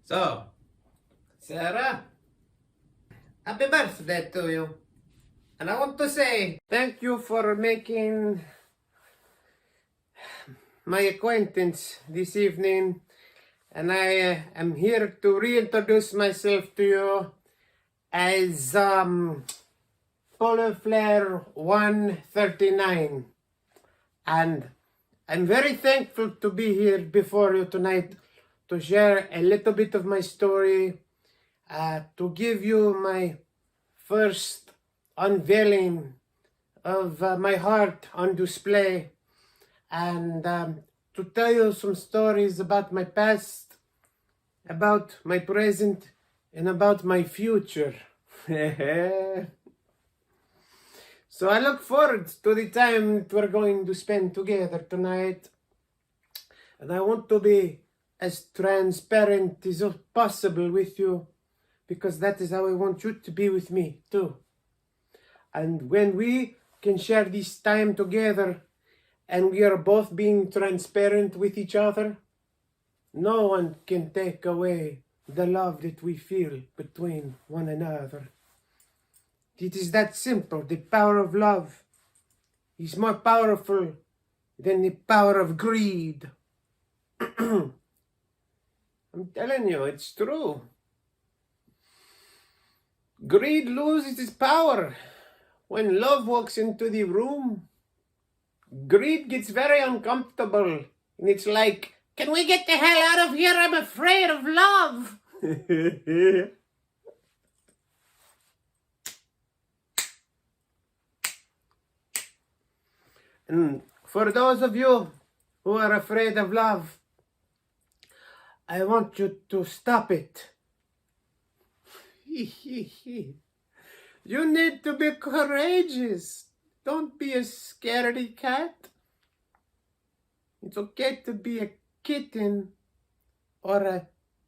So, Sarah, happy birthday to you. And I want to say thank you for making my acquaintance this evening. And I am here to reintroduce myself to you as Polar Flare 139. And I'm very thankful to be here before you tonight to share a little bit of my story, to give you my first unveiling of my heart on display, and to tell you some stories about my past, about my present, and about my future. So I look forward to the time that we're going to spend together tonight. And I want to be as transparent as possible with you, because that is how I want you to be with me too. And when we can share this time together and we are both being transparent with each other, no one can take away the love that we feel between one another. It is that simple. The power of love is more powerful than the power of greed. I'm telling you, it's true. Greed loses its power when love walks into the room. Greed gets very uncomfortable, and it's like, can we get the hell out of here? I'm afraid of love. And for those of you who are afraid of love, I want you to stop it. You need to be courageous. Don't be a scaredy cat. It's okay to be a kitten or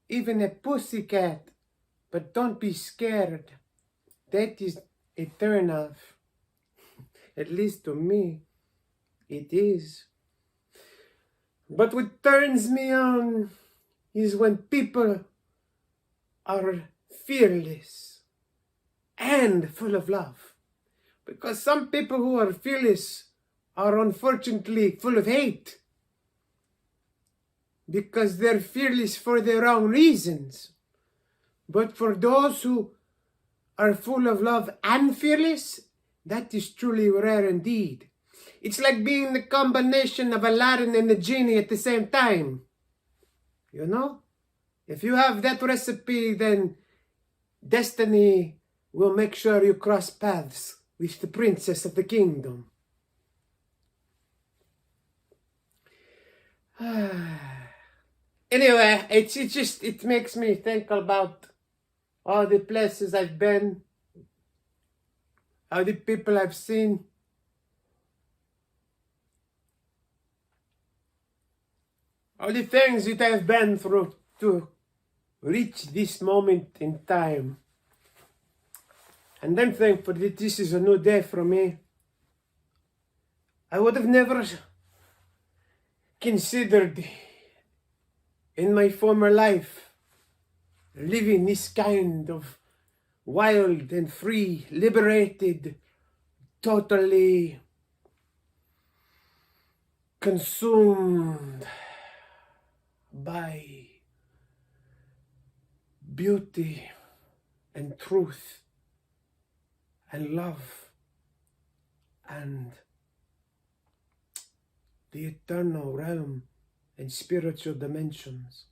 even a pussycat, but don't be scared. That is a turn off. At least to me, it is. But what turns me on is when people are fearless and full of love. Because some people who are fearless are unfortunately full of hate. Because they're fearless for the wrong reasons. But for those who are full of love and fearless, that is truly rare indeed. It's like being the combination of Aladdin and the genie at the same time. You know? If you have that recipe, then destiny will make sure you cross paths with the princess of the kingdom. Anyway, it makes me think about all the places I've been, all the people I've seen. All the things that I've been through to reach this moment in time. And I'm thankful that this is a new day for me. I would have never considered in my former life living this kind of wild and free, liberated, totally consumed by beauty and truth and love and the eternal realm and spiritual dimensions.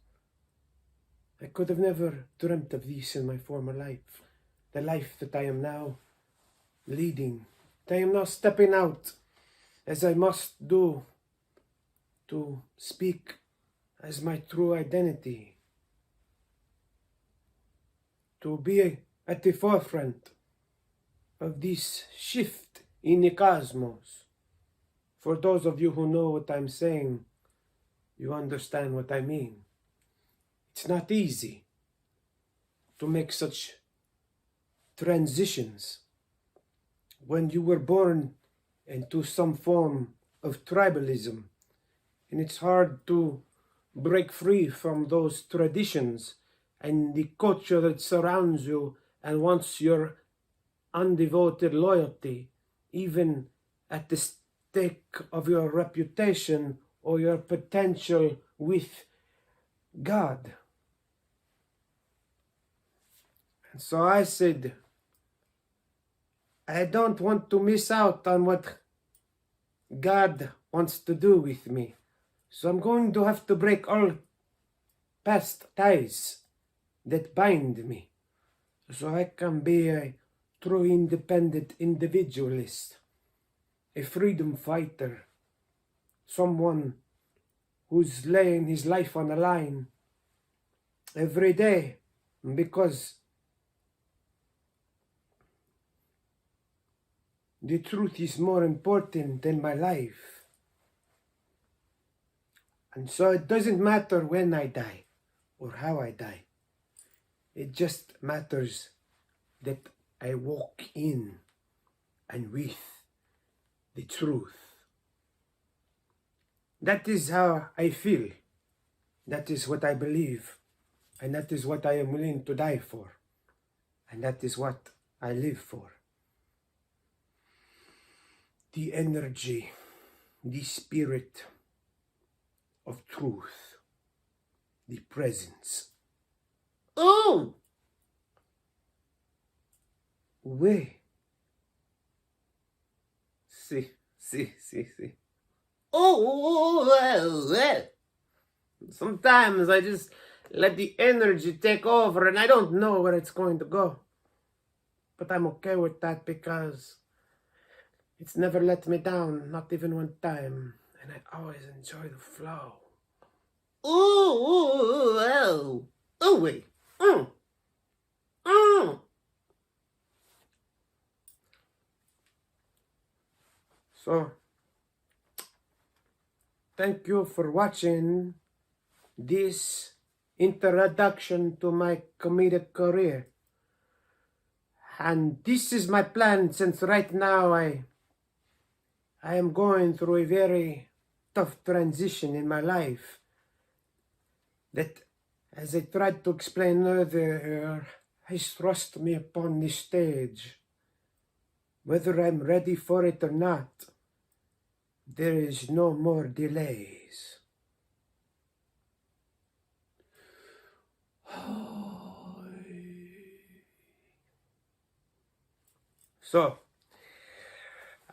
I could have never dreamt of this in my former life. The life that I am now leading. That I am now stepping out as I must do to speak as my true identity. To be at the forefront of this shift in the cosmos. For those of you who know what I'm saying, you understand what I mean. It's not easy to make such transitions when you were born into some form of tribalism, and it's hard to break free from those traditions and the culture that surrounds you and wants your undevoted loyalty, even at the stake of your reputation or your potential with God. And so I said, I don't want to miss out on what God wants to do with me. So I'm going to have to break all past ties that bind me, so I can be a true independent individualist, a freedom fighter, someone who's laying his life on the line every day, because the truth is more important than my life. And so it doesn't matter when I die or how I die. It just matters that I walk in and with the truth. That is how I feel. That is what I believe. And that is what I am willing to die for. And that is what I live for. The energy, the spirit of truth, the presence. Oh! Oui. See. Oh! Sometimes I just let the energy take over and I don't know where it's going to go. But I'm okay with that because it's never let me down, not even one time. And I always enjoy the flow. Oh, wait. So, thank you for watching this introduction to my comedic career. And this is my plan, since right now I am going through a very tough transition in my life that, as I tried to explain earlier, has thrust me upon the stage. Whether I'm ready for it or not, there is no more delays. So,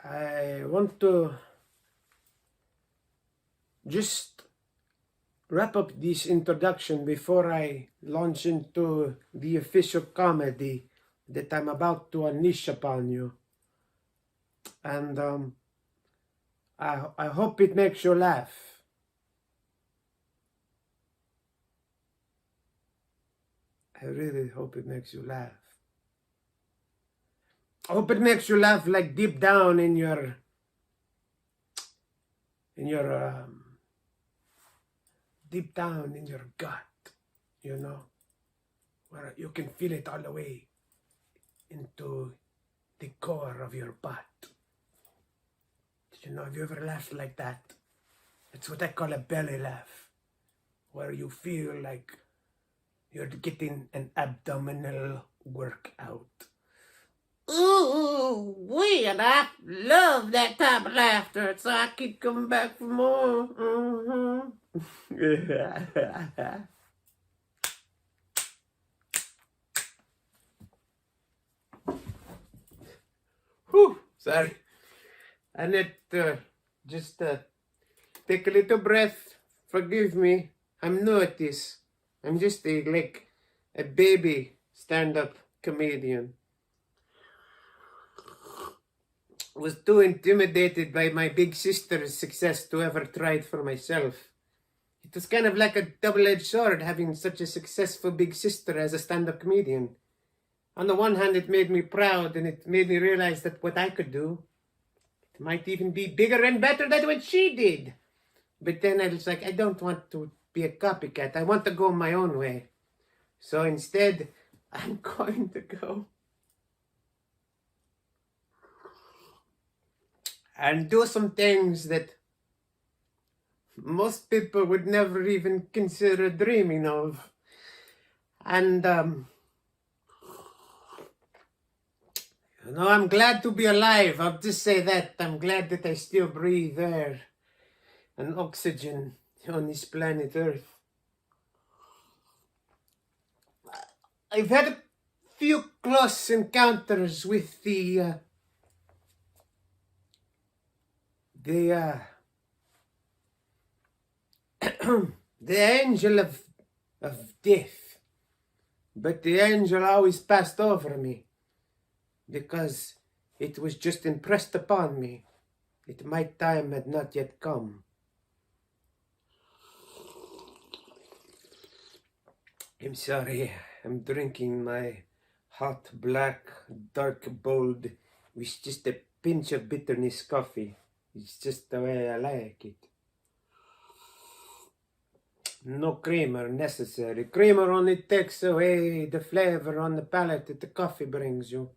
I want to just wrap up this introduction before I launch into the official comedy that I'm about to unleash upon you. And I hope it makes you laugh. I really hope it makes you laugh. I hope it makes you laugh, like deep down in your deep down in your gut, you know, where you can feel it all the way into the core of your butt. Did you know, have you ever laughed like that? It's what I call a belly laugh, where you feel like you're getting an abdominal workout. Ooh, and I love that type of laughter, so I keep coming back for more. Whew, sorry. I need to just take a little breath. Forgive me. I'm new at this. I'm just like a baby stand-up comedian. Was too intimidated by my big sister's success to ever try it for myself. It was kind of like a double-edged sword having such a successful big sister as a stand-up comedian. On the one hand, it made me proud, and it made me realize that what I could do, it might even be bigger and better than what she did. But then I was like, I don't want to be a copycat. I want to go my own way. So instead, I'm going to go and do some things that most people would never even consider dreaming of. And I'm glad to be alive. I'll just say that. I'm glad that I still breathe air and oxygen on this planet Earth. I've had a few close encounters with the angel of death, but the angel always passed over me because it was just impressed upon me that my time had not yet come. I'm sorry, I'm drinking my hot, black, dark, bold with just a pinch of bitterness coffee. It's just the way I like it. No creamer necessary. Creamer only takes away the flavor on the palate that the coffee brings you.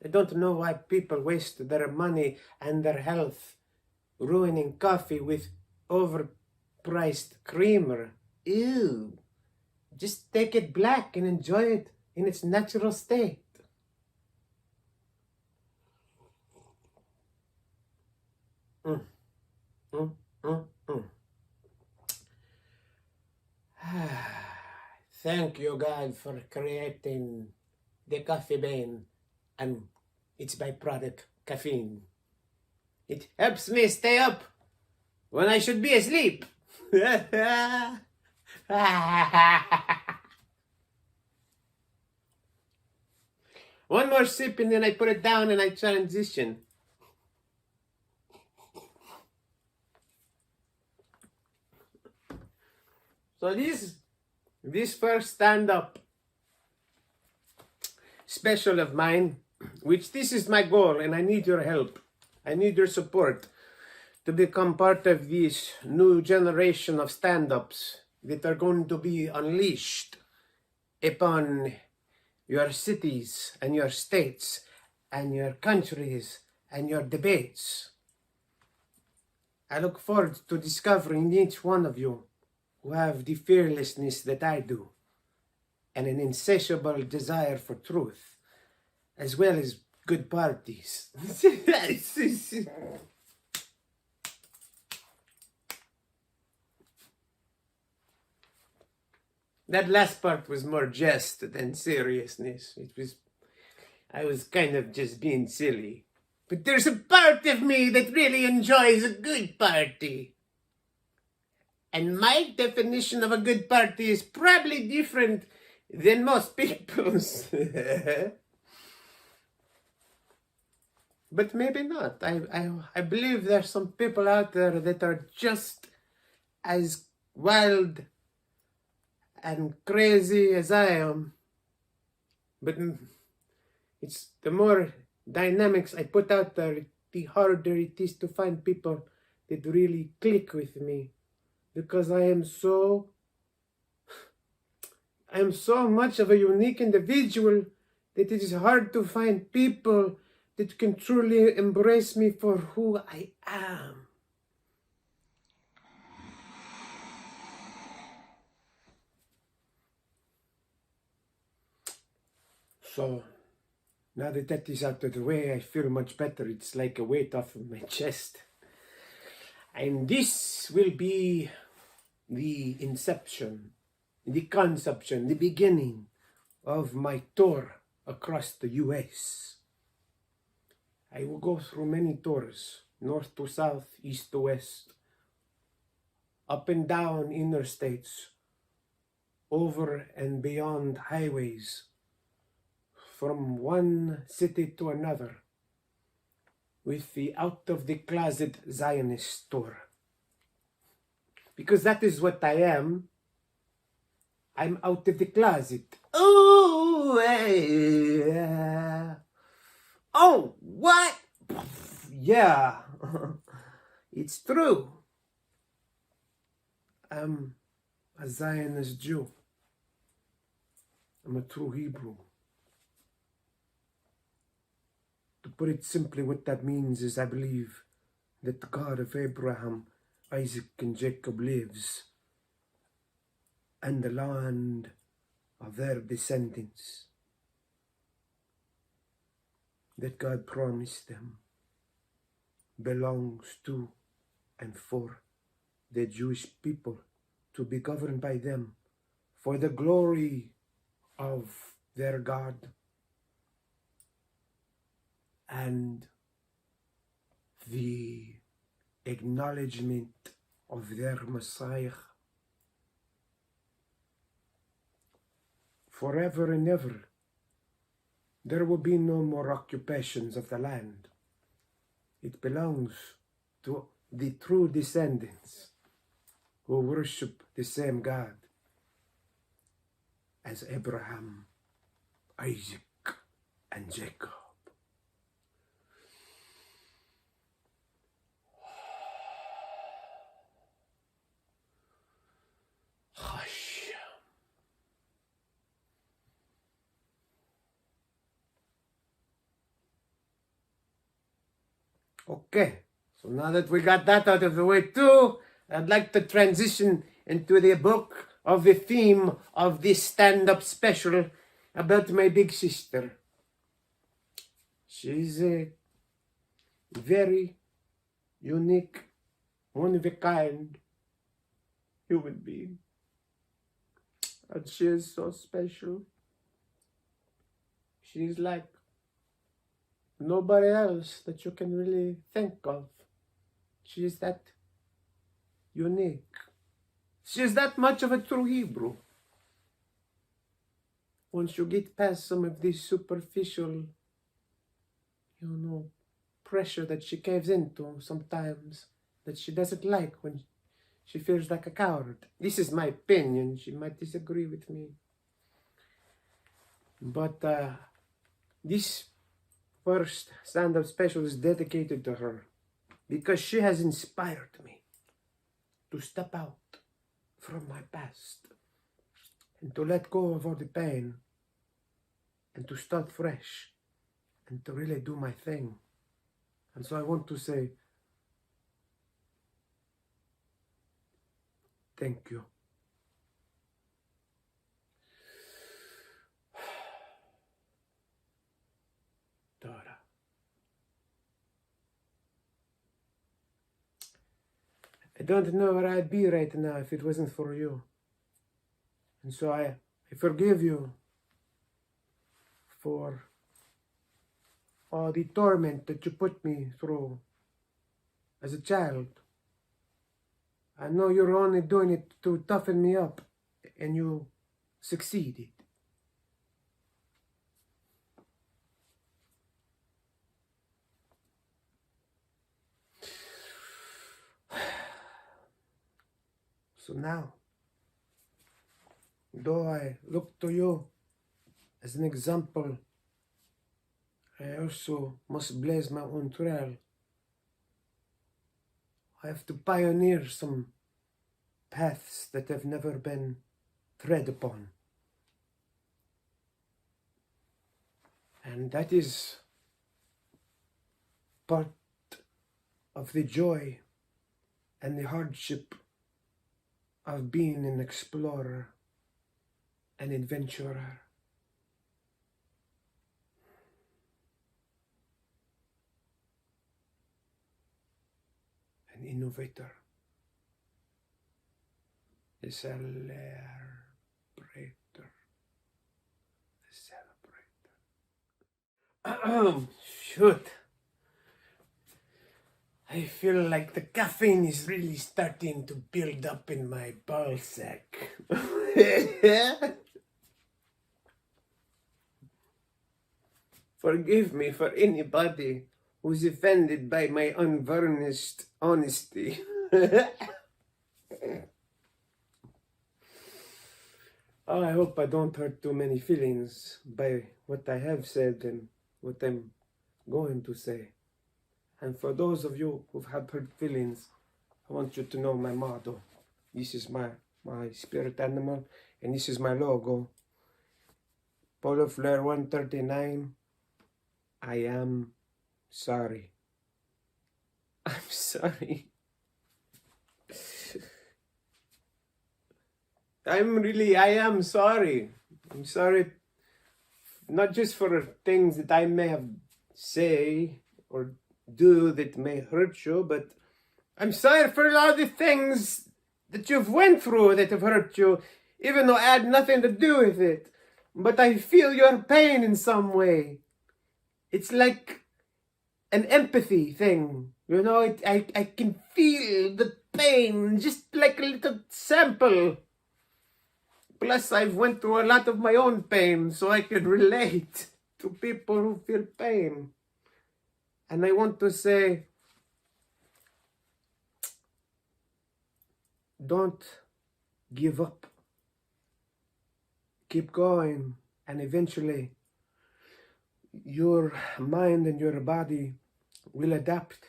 I don't know why people waste their money and their health ruining coffee with overpriced creamer. Ew. Just take it black and enjoy it in its natural state. Thank you, God, for creating the coffee bean and its byproduct, caffeine. It helps me stay up when I should be asleep. One more sip and then I put it down and I transition. So this first stand-up special of mine, which this is my goal and I need your help. I need your support to become part of this new generation of stand-ups that are going to be unleashed upon your cities and your states and your countries and your debates. I look forward to discovering each one of you who have the fearlessness that I do and an insatiable desire for truth, as well as good parties. That last part was more jest than seriousness. I was kind of just being silly. But there's a part of me that really enjoys a good party. And my definition of a good party is probably different than most people's. But maybe not. I believe there's some people out there that are just as wild and crazy as I am. But it's the more dynamics I put out there, the harder it is to find people that really click with me. Because I am so much of a unique individual that it is hard to find people that can truly embrace me for who I am. So, now that that is out of the way, I feel much better. It's like a weight off of my chest. And this will be the inception, the conception, the beginning of my tour across the US. I will go through many tours, north to south, east to west, up and down interstates, over and beyond highways, from one city to another, with the out-of-the-closet Zionist tour. Because that is what I am. I'm out of the closet. Oh, yeah. Oh, what? Yeah, it's true. I'm a Zionist Jew. I'm a true Hebrew. To put it simply, what that means is I believe that the God of Abraham, Isaac and Jacob lives, and the land of their descendants that God promised them belongs to and for the Jewish people, to be governed by them for the glory of their God and the acknowledgement of their Messiah forever and ever. There will be no more occupations of the land. It belongs to the true descendants who worship the same God as Abraham, Isaac, and Jacob. Hush. Okay, so now that we got that out of the way too, I'd like to transition into the book of the theme of this stand-up special about my big sister. She's a very unique, one-of-a-kind human being. And she is so special. She's like nobody else that you can really think of. She is that unique. She is that much of a true Hebrew. Once you get past some of this superficial, pressure that she caves into sometimes, that she doesn't like when she feels like a coward. This is my opinion. She might disagree with me. But this first stand-up special is dedicated to her because she has inspired me to step out from my past and to let go of all the pain and to start fresh and to really do my thing. And so I want to say thank you. Dora. I don't know where I'd be right now if it wasn't for you. And so I forgive you for all the torment that you put me through as a child. I know you're only doing it to toughen me up, and you succeeded. So now, though I look to you as an example, I also must blaze my own trail. I have to pioneer some paths that have never been tread upon. And that is part of the joy and the hardship of being an explorer, an adventurer. An innovator, a celebrator, Shoot. I feel like the caffeine is really starting to build up in my ball sack. Forgive me for anybody who's offended by my unvarnished honesty. Oh, I hope I don't hurt too many feelings by what I have said and what I'm going to say. And for those of you who've had hurt feelings, I want you to know my motto. This is my spirit animal, and this is my logo. Polo Flare 139. I am sorry. I'm sorry. I am sorry. I'm sorry, not just for things that I may have say or do that may hurt you, but I'm sorry for a lot of the things that you've went through that have hurt you, even though I had nothing to do with it. But I feel your pain in some way. It's like an empathy thing. You know, I can feel the pain, just like a little sample. Plus, I've went through a lot of my own pain, so I can relate to people who feel pain. And I want to say, don't give up. Keep going, and eventually your mind and your body will adapt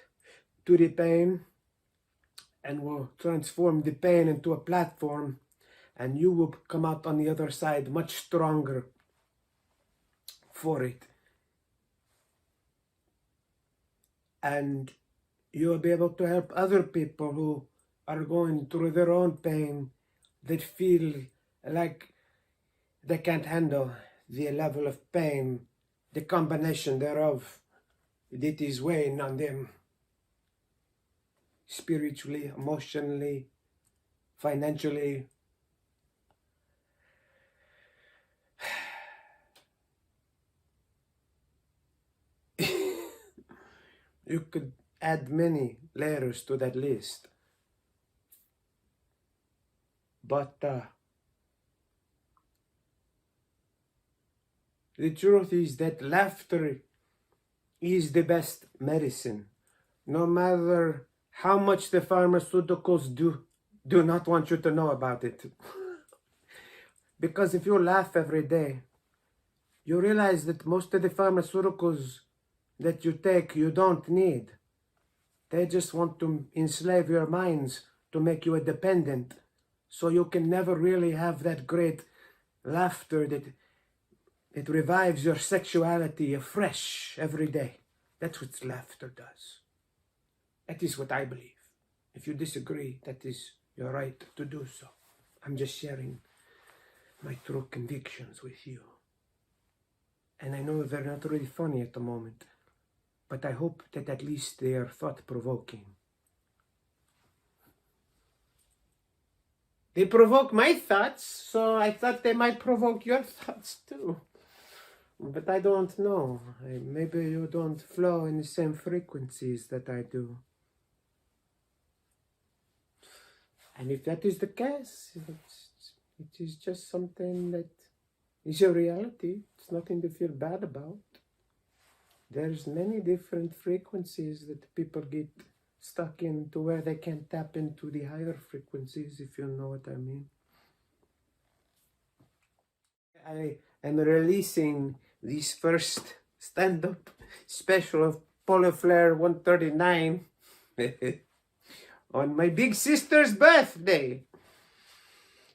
to the pain and will transform the pain into a platform, and you will come out on the other side much stronger for it. And you'll be able to help other people who are going through their own pain, that feel like they can't handle the level of pain, the combination thereof, that is weighing on them spiritually, emotionally, financially. You could add many layers to that list. But the truth is that laughter is the best medicine. No matter how much the pharmaceuticals do not want you to know about it. Because if you laugh every day, you realize that most of the pharmaceuticals that you take, you don't need. They just want to enslave your minds to make you a dependent. So you can never really have that great laughter that it revives your sexuality afresh every day. That's what laughter does. That is what I believe. If you disagree, that is your right to do so. I'm just sharing my true convictions with you. And I know they're not really funny at the moment, but I hope that at least they are thought-provoking. They provoke my thoughts, so I thought they might provoke your thoughts too. But I don't know. Maybe you don't flow in the same frequencies that I do. And if that is the case, it is just something that is a reality. It's nothing to feel bad about. There's many different frequencies that people get stuck in to where they can tap into the higher frequencies, if you know what I mean. I am releasing this first stand-up special of Polyflare 139 on my big sister's birthday.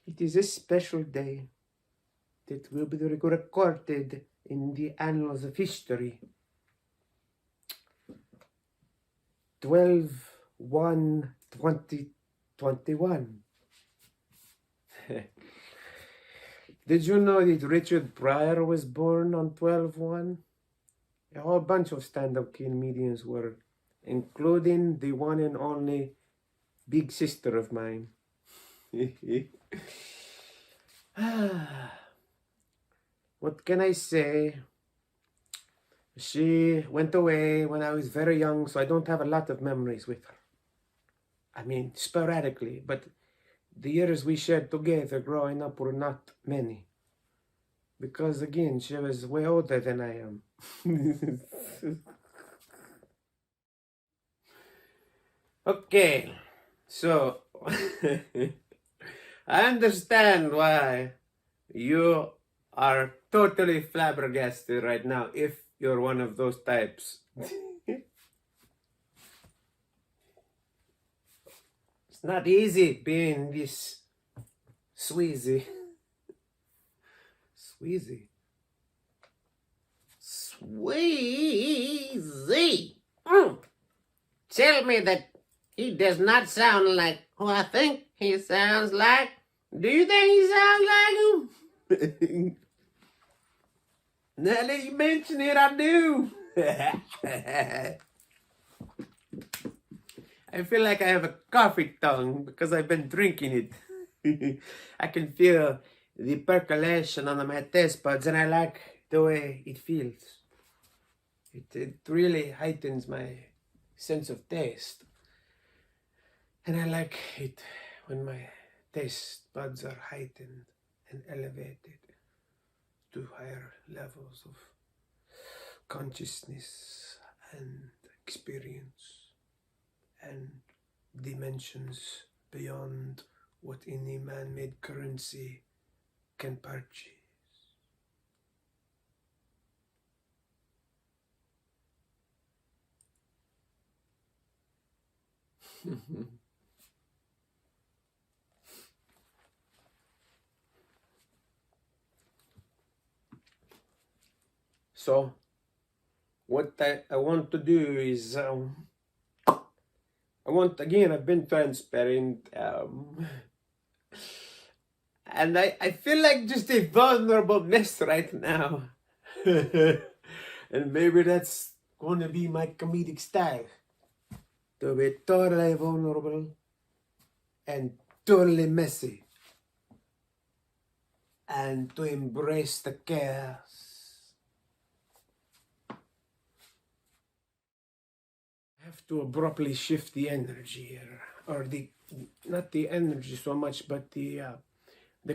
It is a special day that will be recorded in the annals of history. 12/1/2021. Did you know that Richard Pryor was born on 12/1? A whole bunch of stand-up comedians were, including the one and only big sister of mine. What can I say? She went away when I was very young, so I don't have a lot of memories with her. I mean, sporadically, but the years we shared together growing up were not many. Because again, she was way older than I am. Okay, so I understand why you are totally flabbergasted right now, if you're one of those types. It's not easy being this Sweezy. Tell me that he does not sound like who I think he sounds like. Do you think he sounds like him? Now that you mention it, I do. I feel like I have a coffee tongue because I've been drinking it. I can feel the percolation on my taste buds, and I like the way it feels. It really heightens my sense of taste. And I like it when my taste buds are heightened and elevated to higher levels of consciousness and experience and dimensions beyond what any man-made currency can purchase. So what I want to do is I've been transparent, and I feel like just a vulnerable mess right now. And maybe that's going to be my comedic style, to be totally vulnerable and totally messy, and to embrace the chaos. I have to abruptly shift the energy here, or not the energy so much, but the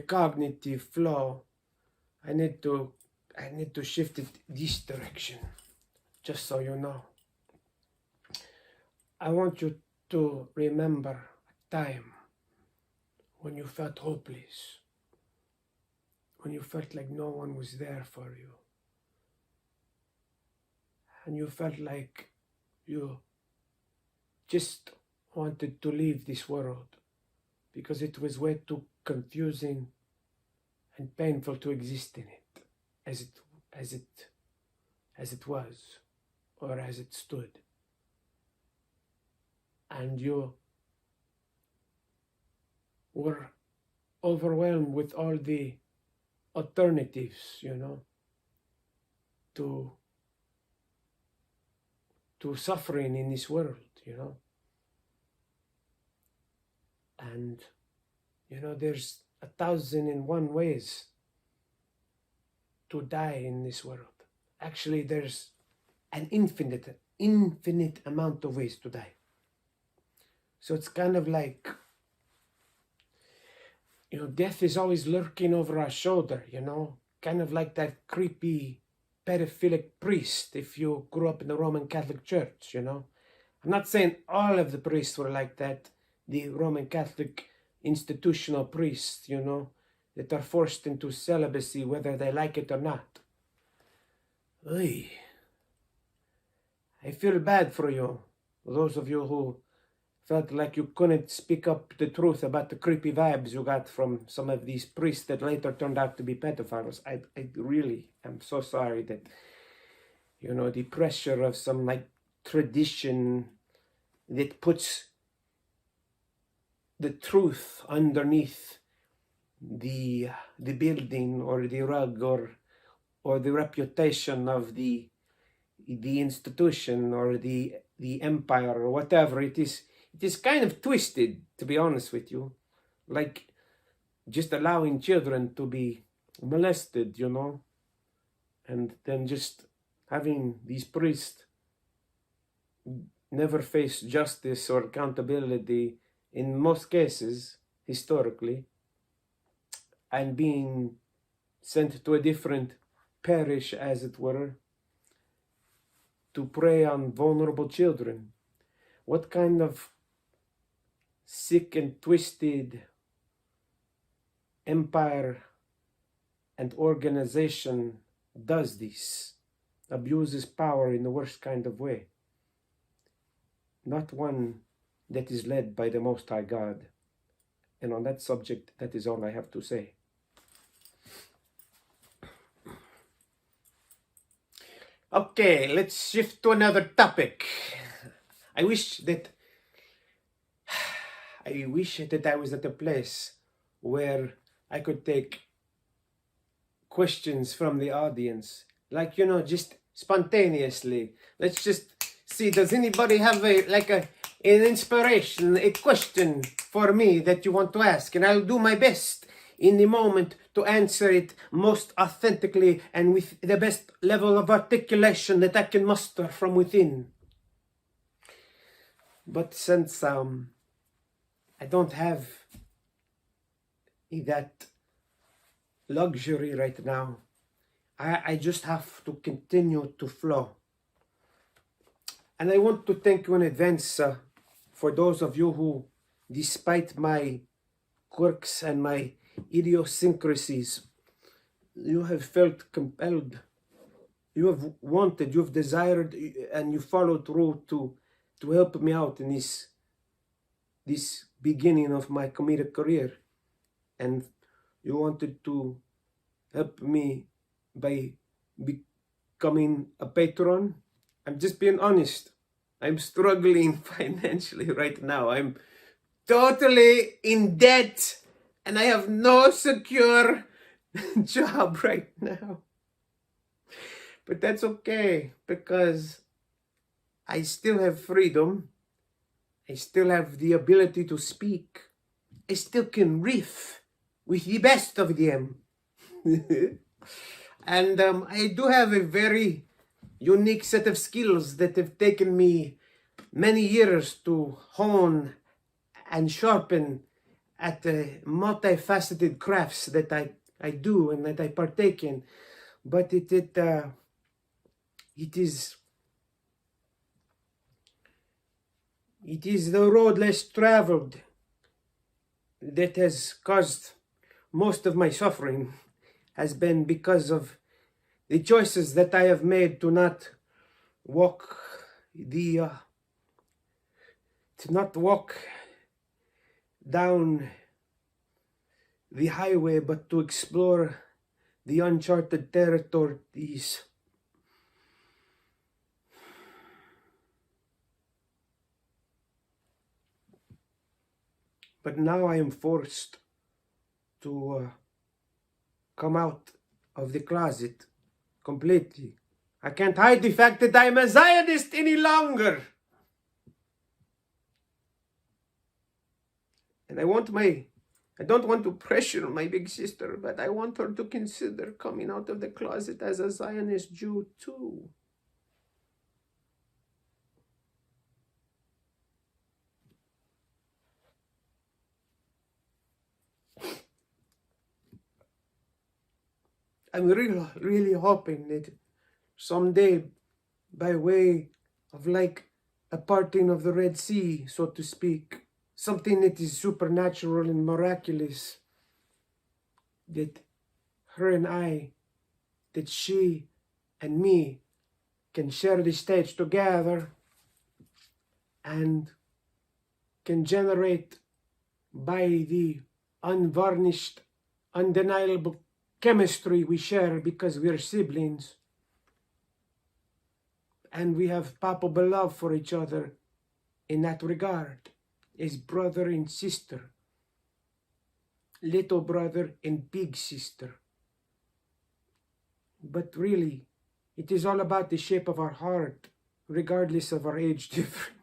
cognitive flow. I need to shift it this direction, just so you know. I want you to remember a time when you felt hopeless, when you felt like no one was there for you, and you felt like you just wanted to leave this world because it was way too confusing and painful to exist in it as it was, or as it stood. And you were overwhelmed with all the alternatives, you know, to suffering in this world, you know. And, you know, there's 1,001 ways to die in this world. Actually, there's an infinite amount of ways to die. So it's kind of like, you know, death is always lurking over our shoulder, you know, kind of like that creepy pedophilic priest if you grew up in the Roman Catholic Church, you know. I'm not saying all of the priests were like that, the Roman Catholic institutional priests, you know, that are forced into celibacy whether they like it or not. Oy. I feel bad for you, those of you who felt like you couldn't speak up the truth about the creepy vibes you got from some of these priests that later turned out to be pedophiles. I really am so sorry that, you know, the pressure of some like tradition that puts the truth underneath the building or the rug or the reputation of the institution or the empire or whatever it is. It is kind of twisted, to be honest with you, like just allowing children to be molested, you know, and then just having these priests never face justice or accountability in most cases, historically, and being sent to a different parish, as it were, to prey on vulnerable children. What kind of sick and twisted empire and organization does this? Abuses power in the worst kind of way. Not one that is led by the Most High God. And on that subject, that is all I have to say. Okay, let's shift to another topic. I wish that I was at a place where I could take questions from the audience, like, you know, just spontaneously. Let's just see, does anybody have an inspiration, a question for me that you want to ask? And I'll do my best in the moment to answer it most authentically and with the best level of articulation that I can muster from within. But since I don't have that luxury right now, I just have to continue to flow. And I want to thank you in advance for those of you who, despite my quirks and my idiosyncrasies, you have felt compelled, you have wanted, you've desired, and you followed through to help me out in this beginning of my comedic career. And you wanted to help me by becoming a patron. I'm just being honest. I'm struggling financially right now. I'm totally in debt and I have no secure job right now. But that's okay, because I still have freedom. I still have the ability to speak. I still can riff with the best of them. And I do have a very unique set of skills that have taken me many years to hone and sharpen at the multifaceted crafts that I do and that I partake in. But it is the road less traveled that has caused most of my suffering, has been because of the choices that I have made to not walk down the highway, but to explore the uncharted territories. But now I am forced to come out of the closet completely. I can't hide the fact that I'm a Zionist any longer. And I don't want to pressure my big sister, but I want her to consider coming out of the closet as a Zionist Jew too. I'm really hoping that someday, by way of like a parting of the Red Sea, so to speak, something that is supernatural and miraculous, that her and I, that she and me can share the stage together and can generate, by the unvarnished, undeniable chemistry we share because we're siblings and we have palpable love for each other in that regard, as brother and sister, little brother and big sister. But really, it is all about the shape of our heart, regardless of our age difference.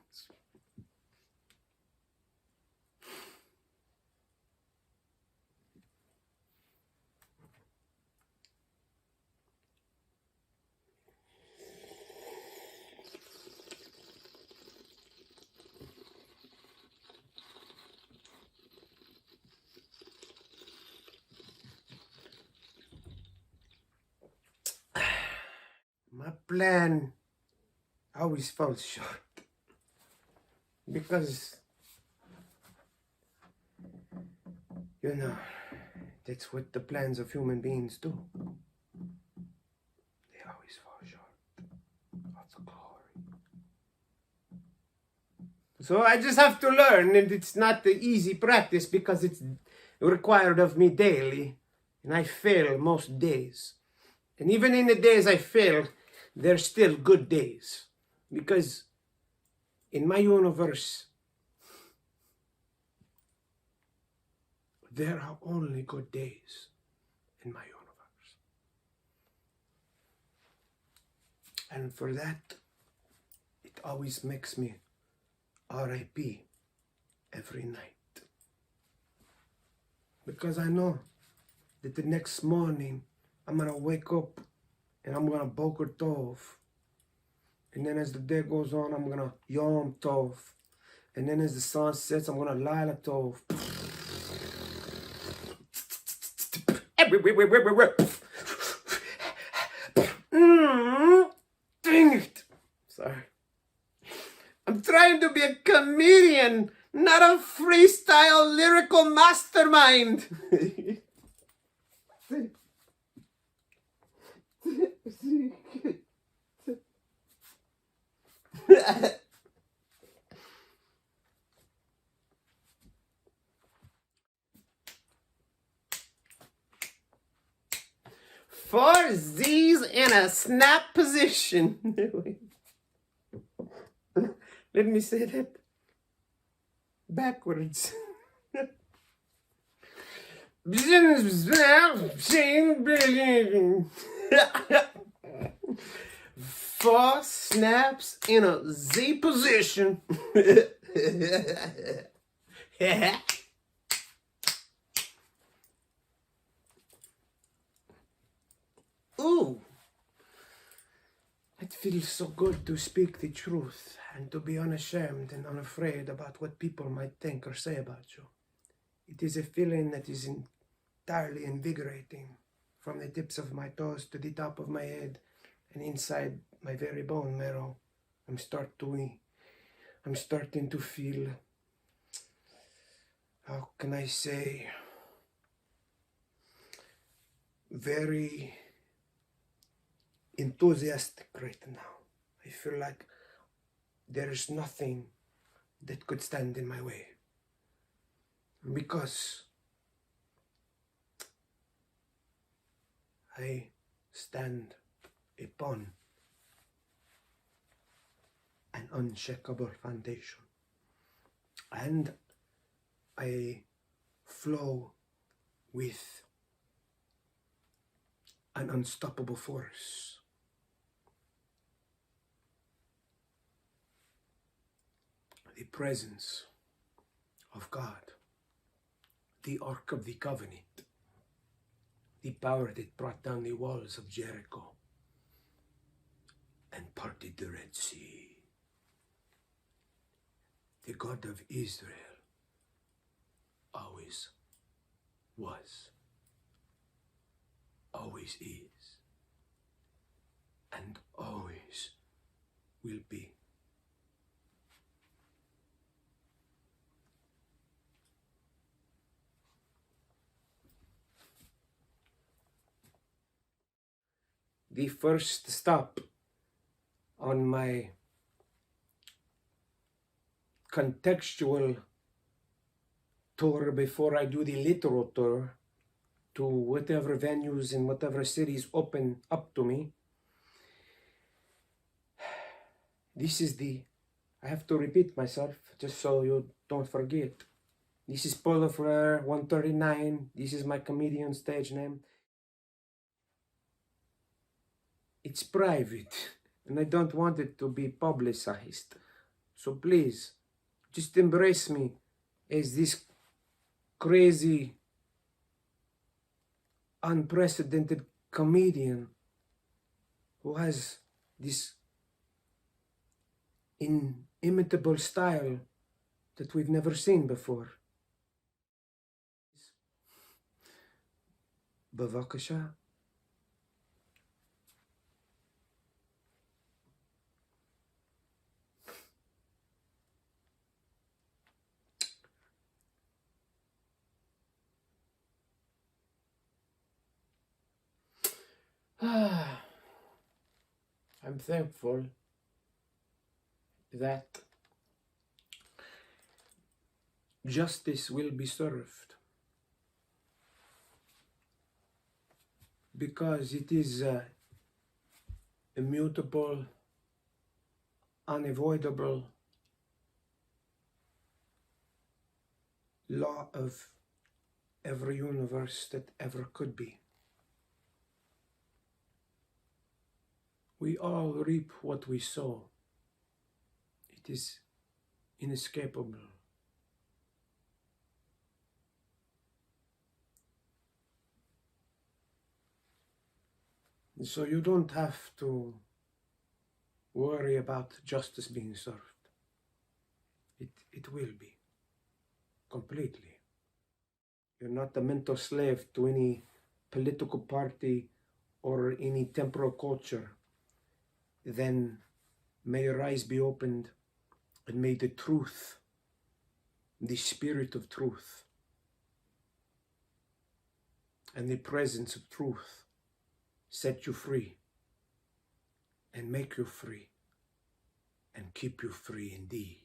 My plan always falls short because, you know, that's what the plans of human beings do. They always fall short of the glory. So I just have to learn, and it's not the easy practice because it's required of me daily, and I fail most days. And even in the days I fail, they're still good days, because in my universe, there are only good days in my universe. And for that, it always makes me R.I.P. every night. Because I know that the next morning, I'm going to wake up and I'm going to Boker Tov. And then as the day goes on, I'm going to Yom Tov. And then as the sun sets, I'm going to Laila Tov. Dang it. Sorry. I'm trying to be a comedian, not a freestyle lyrical mastermind. Four Z's in a snap position. Let me say that backwards. Four snaps in a Z position. Ooh. It feels so good to speak the truth and to be unashamed and unafraid about what people might think or say about you. It is a feeling that is entirely invigorating, from the tips of my toes to the top of my head and inside my very bone marrow. I'm starting to feel, how can I say, very enthusiastic right now. I feel like there is nothing that could stand in my way. Because I stand upon an unshakable foundation, and I flow with an unstoppable force. The presence of God, the Ark of the Covenant, the power that brought down the walls of Jericho and parted the Red Sea. The God of Israel always was, always is, and always will be. The first stop on my contextual tour before I do the literal tour to whatever venues and whatever cities open up to me. This is I have to repeat myself just so you don't forget. This is Polo Fleur 139. This is my comedian stage name. It's private and I don't want it to be publicized. So please, just embrace me as this crazy, unprecedented comedian who has this inimitable style that we've never seen before. Bavakasha. I'm thankful that justice will be served, because it is immutable, unavoidable law of every universe that ever could be. We all reap what we sow. It is inescapable. So you don't have to worry about justice being served. It will be, completely. You're not a mental slave to any political party or any temporal culture. Then may your eyes be opened, and may the truth, the spirit of truth, and the presence of truth set you free, and make you free, and keep you free indeed.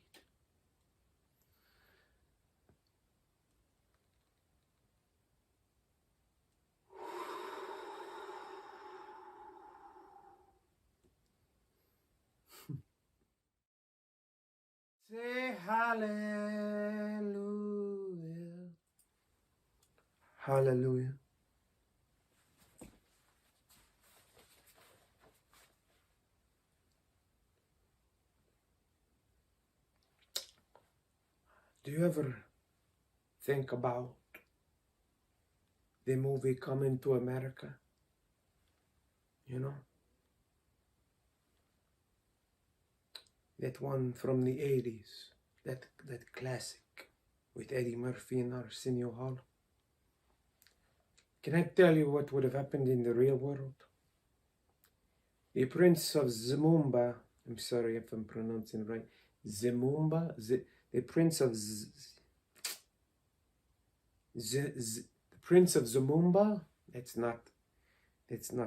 Say hallelujah. Hallelujah. Do you ever think about the movie Coming to America? You know? That one from the 80s, that classic with Eddie Murphy and Arsenio Hall. Can I tell you what would have happened in the real world? The Prince of Zamunda, I'm sorry if I'm pronouncing it right, Zamunda, the Prince of the Prince of Zamunda. That's not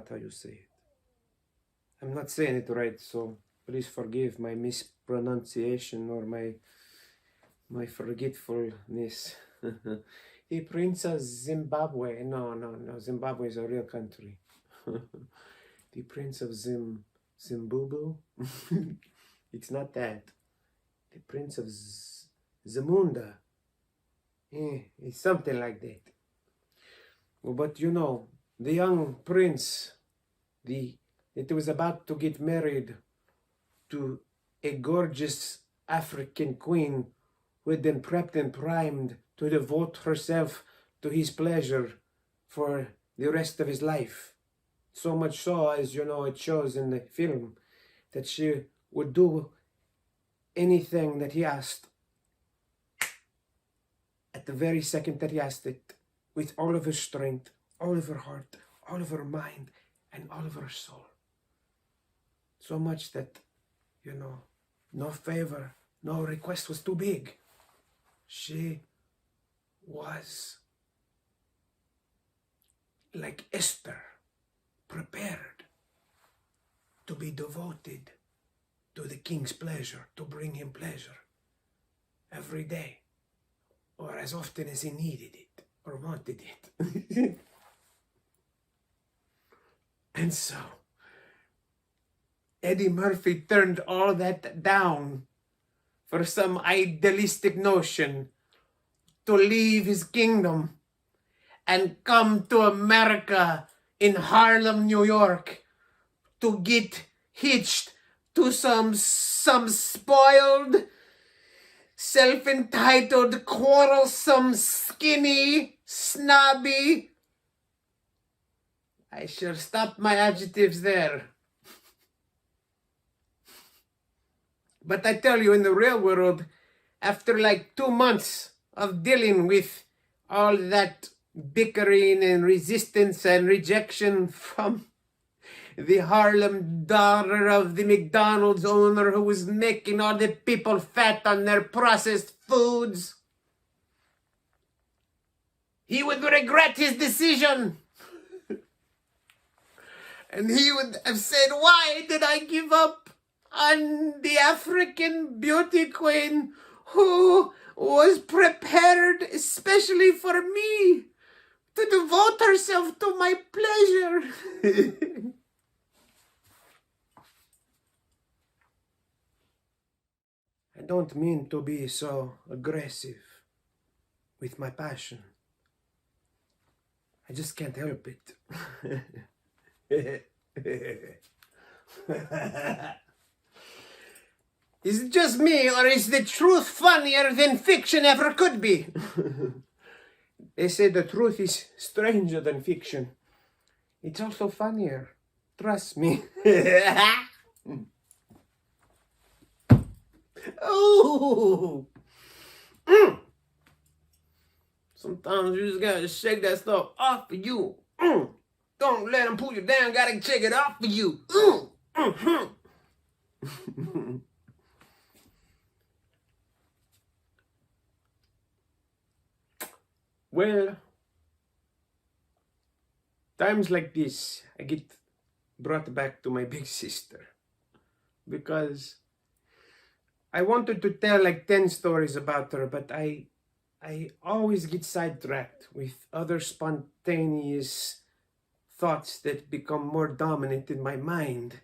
how you say it. I'm not saying it right, so please forgive my mispronunciation or my forgetfulness. The Prince of Zimbabwe. No, Zimbabwe is a real country. The Prince of Zimbabwe. It's not that. The Prince of Zamunda. It's something like that. Well, but you know, the young prince, that was about to get married to a gorgeous African queen who had been prepped and primed to devote herself to his pleasure for the rest of his life. So much so, as you know, it shows in the film, that she would do anything that he asked at the very second that he asked it, with all of her strength, all of her heart, all of her mind, and all of her soul. So much that, you know, no favor, no request was too big. She was like Esther, prepared to be devoted to the king's pleasure, to bring him pleasure every day, or as often as he needed it or wanted it. And so Eddie Murphy turned all that down for some idealistic notion to leave his kingdom and come to America in Harlem, New York, to get hitched to some spoiled, self-entitled, quarrelsome, skinny, snobby. I shall stop my adjectives there. But I tell you, in the real world, after like 2 months of dealing with all that bickering and resistance and rejection from the Harlem daughter of the McDonald's owner who was making all the people fat on their processed foods, he would regret his decision. And he would have said, why did I give up on the African beauty queen who was prepared especially for me to devote herself to my pleasure? I don't mean to be so aggressive with my passion, I just can't help it. Is it just me, or is the truth funnier than fiction ever could be? They say the truth is stranger than fiction. It's also funnier. Trust me. Oh! Sometimes you just gotta shake that stuff off of you. Don't let them pull you down, gotta shake it off of you. Well, times like this, I get brought back to my big sister. Because I wanted to tell like 10 stories about her, but I always get sidetracked with other spontaneous thoughts that become more dominant in my mind.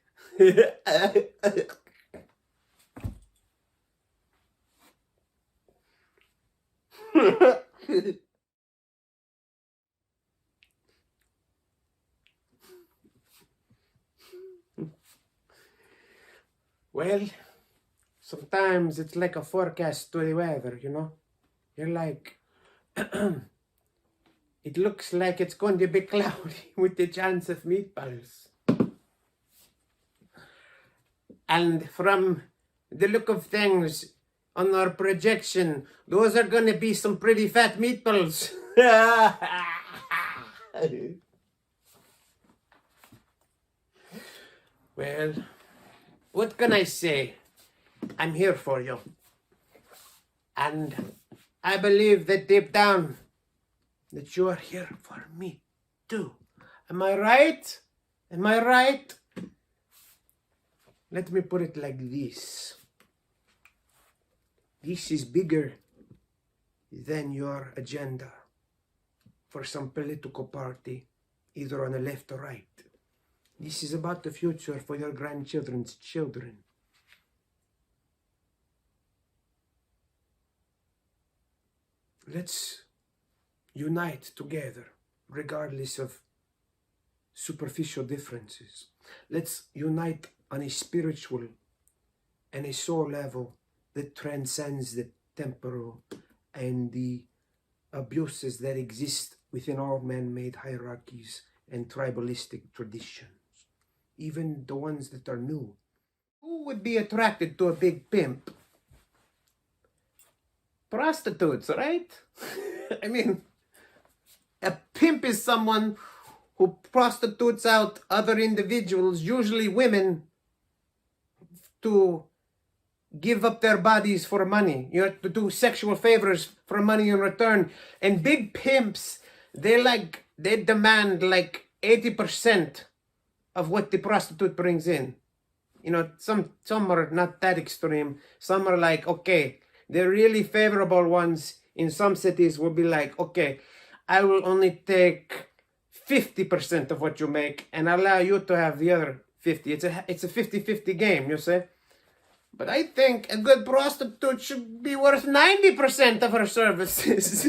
Well, sometimes it's like a forecast to the weather, you know? You're like, it looks like it's going to be cloudy with the chance of meatballs. And from the look of things on our projection, those are going to be some pretty fat meatballs. Well, what can I say? I'm here for you. And I believe that deep down that you are here for me too. Am I right? Am I right? Let me put it like this. This is bigger than your agenda for some political party, either on the left or right. This is about the future for your grandchildren's children. Let's unite together, regardless of superficial differences. Let's unite on a spiritual and a soul level that transcends the temporal and the abuses that exist within all man-made hierarchies and tribalistic traditions, even the ones that are new. Who would be attracted to a big pimp? Prostitutes, right? I mean, a pimp is someone who prostitutes out other individuals, usually women, to give up their bodies for money, you know, to do sexual favors for money in return. And big pimps, they demand like 80% of what the prostitute brings in. You know, some are not that extreme. Some are like, okay, the really favorable ones in some cities will be like, okay, I will only take 50% of what you make and allow you to have the other 50. It's a 50-50 game, you see? But I think a good prostitute should be worth 90% of her services.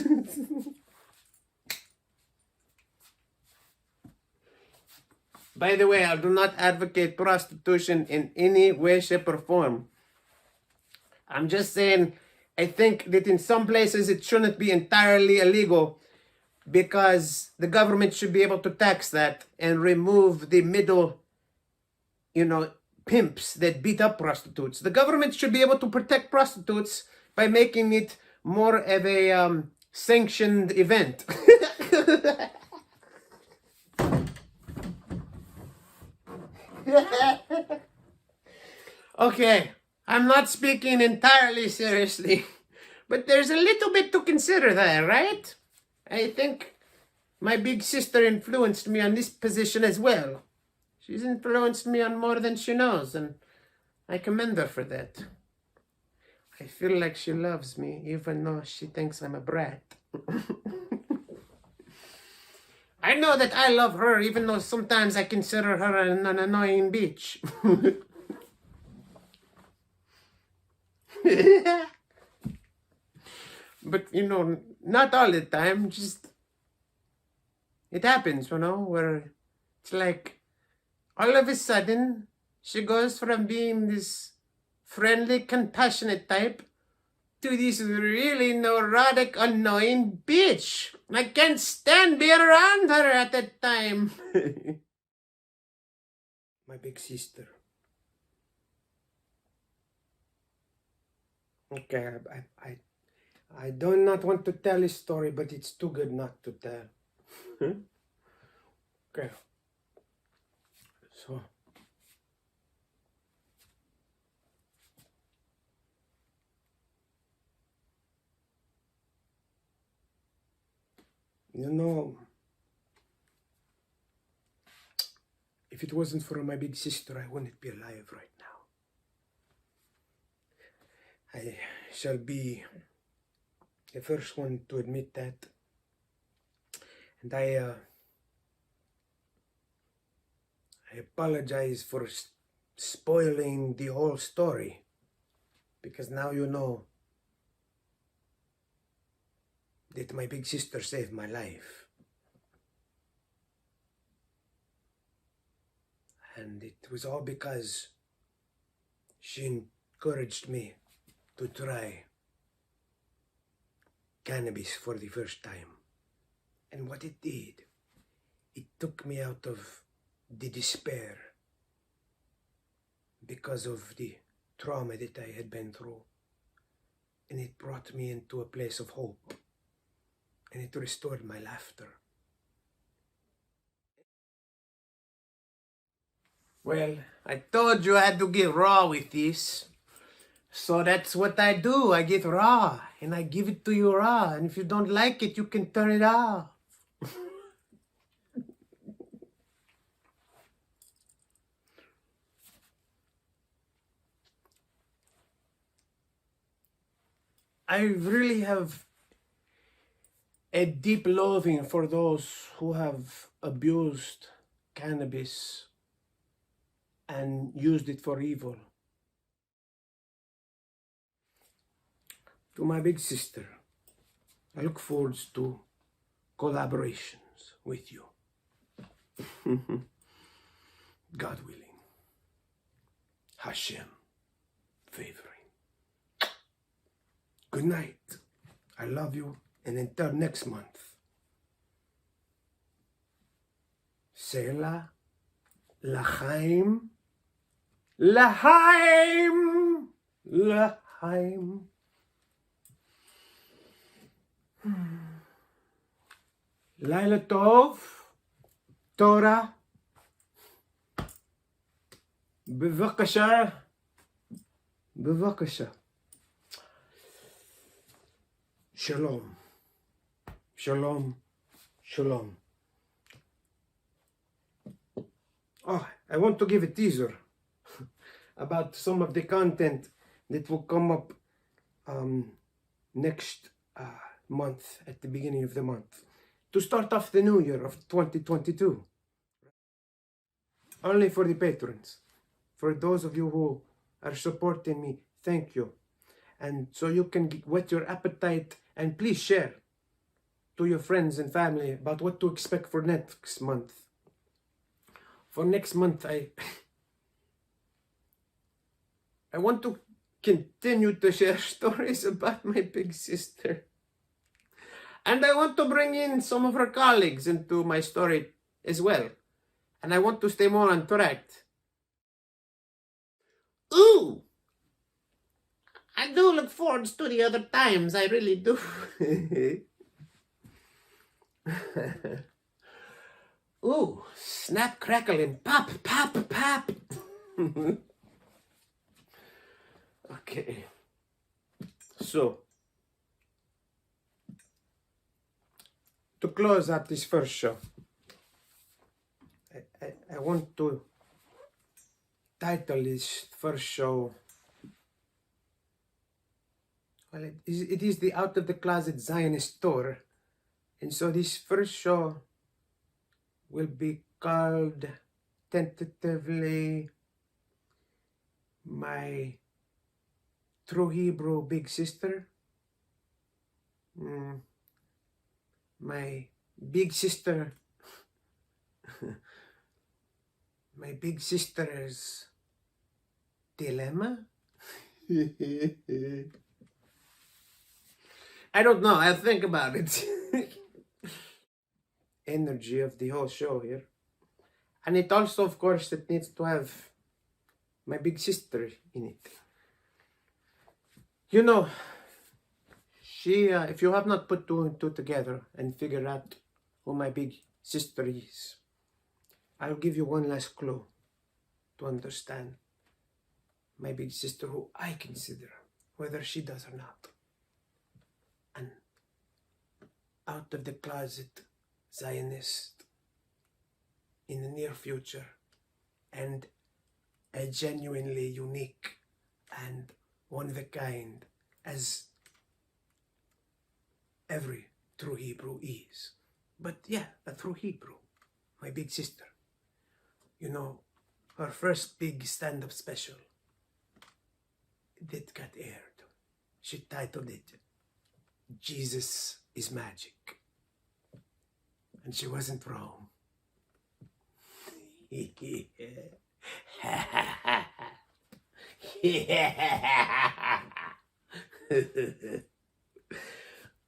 By the way, I do not advocate prostitution in any way, shape, or form. I'm just saying, I think that in some places it shouldn't be entirely illegal because the government should be able to tax that and remove the middle, you know, pimps that beat up prostitutes. The government should be able to protect prostitutes by making it more of a sanctioned event. Okay, I'm not speaking entirely seriously, but there's a little bit to consider there, right? I think my big sister influenced me on this position as well. She's influenced me on more than she knows, and I commend her for that. I feel like she loves me, even though she thinks I'm a brat. I know that I love her, even though sometimes I consider her an annoying bitch. But, you know, not all the time, just it happens, where it's like all of a sudden she goes from being this friendly, compassionate type to this really neurotic, annoying bitch. I can't stand being around her at that time. My big sister. Okay, I do not want to tell this story, but it's too good not to tell. Okay. So, if it wasn't for my big sister, I wouldn't be alive right now. I shall be the first one to admit that. And I apologize for spoiling the whole story, because now you know that my big sister saved my life. And it was all because she encouraged me to try cannabis for the first time. And what it did, it took me out of the despair because of the trauma that I had been through. And it brought me into a place of hope. And it restored my laughter. Well, I told you I had to get raw with this. So that's what I do. I get raw, and I give it to you raw. And if you don't like it, you can turn it off. I really have a deep loathing for those who have abused cannabis and used it for evil. To my big sister, I look forward to collaborations with you. God willing. Hashem favoring. Good night. I love you. And until next month. Selah, Lachaim, Lachaim, Lachaim. Laila Tov, Torah, Bevakasha, Bevakasha. Shalom, Shalom, Shalom. Oh, I want to give a teaser about some of the content that will come up next month, at the beginning of the month, to start off the new year of 2022. Only for the patrons. For those of you who are supporting me, thank you. And so you can whet your appetite, and please share to your friends and family about what to expect for next month. For next month, I want to continue to share stories about my big sister. And I want to bring in some of her colleagues into my story as well. And I want to stay more on track. Ooh! I do look forward to the other times, I really do. Ooh, snap, crackle, and pop, pop, pop. Okay. So, to close up this first show, I want to title this first show, well, it is the Out of the Closet Zionist Tour. And so this first show will be called tentatively My True Hebrew Big Sister. My Big Sister My big sister's dilemma? I don't know, I'll think about it. Energy of the whole show here. And it also, of course, it needs to have my big sister in it. You know, she, if you have not put two and two together and figured out who my big sister is, I'll give you one last clue to understand my big sister, who I consider, whether she does or not, an out of the closet Zionist in the near future, and a genuinely unique and one of a kind, as every true Hebrew is. But yeah, a true Hebrew, my big sister. You know, her first big stand-up special that got aired, she titled it, Jesus is Magic. And she wasn't wrong.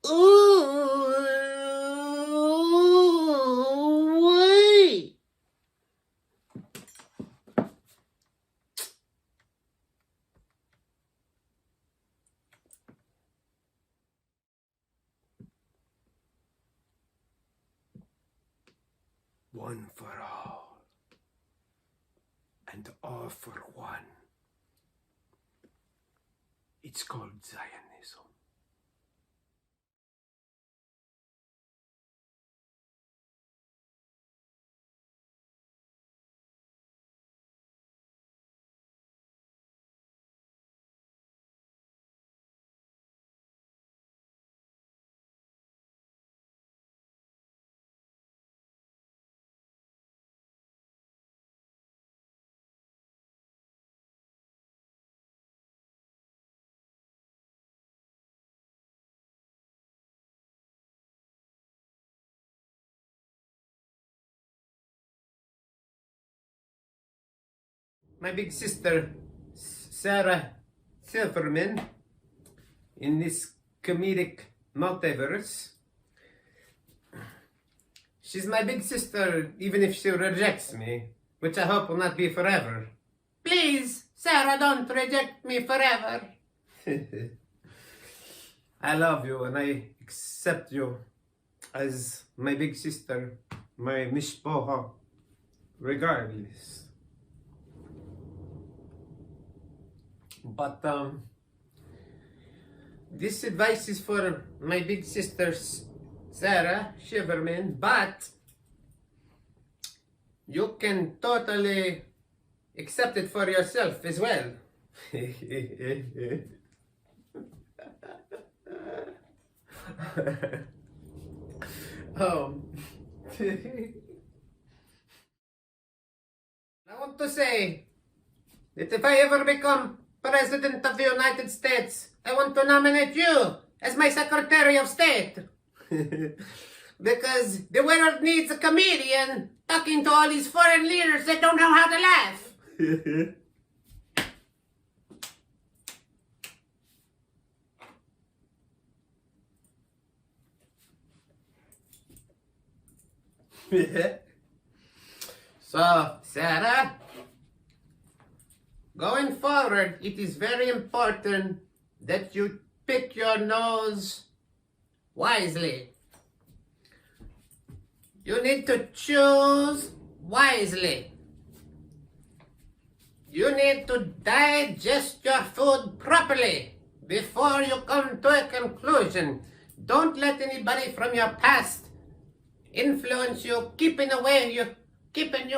Ooh, wait. One for all, and all for one. It's called Zionism. My big sister, Sarah Silverman, in this comedic multiverse, she's my big sister even if she rejects me, which I hope will not be forever. Please, Sarah, don't reject me forever. I love you and I accept you as my big sister, my mishpoha, regardless. But this advice is for my big sister Sarah Silverman, but you can totally accept it for yourself as well. I want to say that if I ever become President of the United States, I want to nominate you as my Secretary of State. Because the world needs a comedian talking to all these foreign leaders that don't know how to laugh. So, Sarah, going forward, it is very important that you pick your nose wisely. You need to choose wisely. You need to digest your food properly before you come to a conclusion. Don't let anybody from your past influence you, keeping you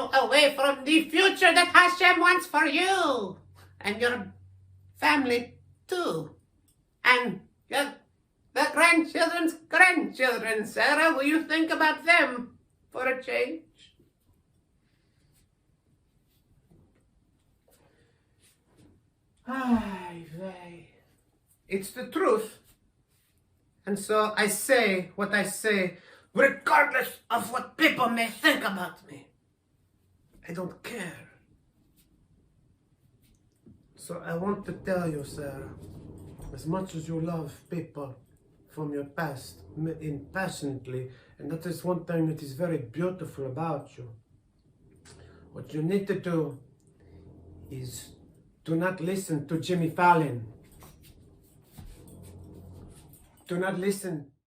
away from the future that Hashem wants for you and your family too, and the grandchildren's grandchildren. Sarah, will you think about them for a change? It's the truth. And so I say what I say, regardless of what people may think about me. I don't care. So I want to tell you, Sarah, as much as you love people from your past passionately, and that is one thing that is very beautiful about you, what you need to do is do not listen to Jimmy Fallon. Do not listen